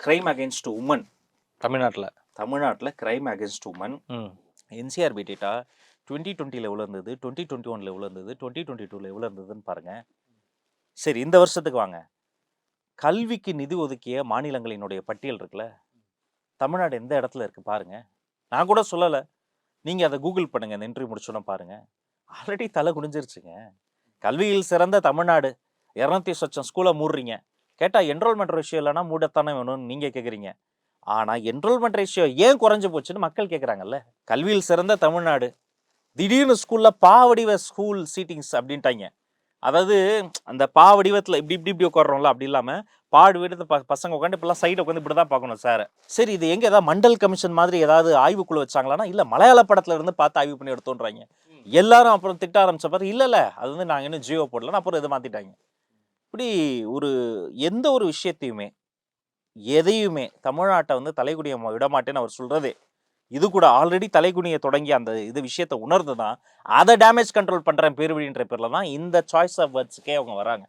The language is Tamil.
கிரைம் அகேன்ஸ்ட் உமன் தமிழ்நாட்டில் crime against woman NCRB data 2020 எவ்வளோ இருந்தது, 2021 எவ்வளோ இருந்தது, 2022 எவ்வளோ இருந்ததுன்னு பாருங்க. சரி, இந்த வருஷத்துக்கு வாங்க. கல்விக்கு நிதி ஒதுக்கிய மாநிலங்களினுடைய பட்டியல் இருக்குல்ல, தமிழ்நாடு எந்த இடத்துல இருக்கு பாருங்க. நான் கூட சொல்லலை, நீங்கள் அதை கூகுள் பண்ணுங்க, இந்த இன்டர்வியூ முடிச்சோன்னா பாருங்க. ஆல்ரெடி தலை குடிஞ்சிருச்சுங்க. கல்வியில் சிறந்த தமிழ்நாடு, 200 லட்சம் ஸ்கூலை மூடுறீங்க. கேட்டால் என்ரோல்மெண்ட் ரேஷியோ இல்லைன்னா மூடத்தானே வேணும்னு நீங்கள் கேட்குறீங்க. ஆனால் என்ரோல்மெண்ட் ரேஷியோ ஏன் குறைஞ்சு போச்சுன்னு மக்கள் கேட்குறாங்கல்ல. கல்வியில் சிறந்த தமிழ்நாடு, திடீர்னு ஸ்கூலில் பாவடிவ ஸ்கூல் சீட்டிங்ஸ் அப்படின்ட்டாங்க. அதாவது அந்த பாவடிவத்தில் இப்படி இப்படி இப்படி உட்காடுறோம்ல, அப்படி இல்லாமல் பாடு வீடு பசங்க உட்காந்து இப்பெல்லாம் சைடை உட்காந்து இப்படி தான் பார்க்கணும் சார். சரி, இது எங்கே ஏதாவது மண்டல் கமிஷன் மாதிரி ஏதாவது ஆய்வுக்குழு வச்சாங்களான்னா இல்லை, மலையாள படத்துல இருந்து பார்த்து ஆய்வு பண்ணி எடுத்தோன்றாங்க. எல்லாரும் அப்புறம் திட்ட ஆரம்பிச்ச பாரு, இல்லை அது வந்து நாங்கள் இன்னும் ஜியோ போடலன்னு அப்புறம் இதை மாற்றிட்டாங்க. இப்படி ஒரு எந்த ஒரு விஷயத்தையுமே எதையுமே தமிழ்நாட்டை வந்து தலைகுனிய விடமாட்டேன்னு அவர் சொல்றதே இது கூட ஆல்ரெடி தலைகுனிய தொடங்கி அந்த இது விஷயத்தை உணர்ந்து தான் அதை டேமேஜ் கண்ட்ரோல் பண்றேன் பேர் வழின்ற பேர்ல தான் இந்த சாய்ஸ் ஆஃப் வேர்ட்ஸுக்கே அவங்க வராங்க.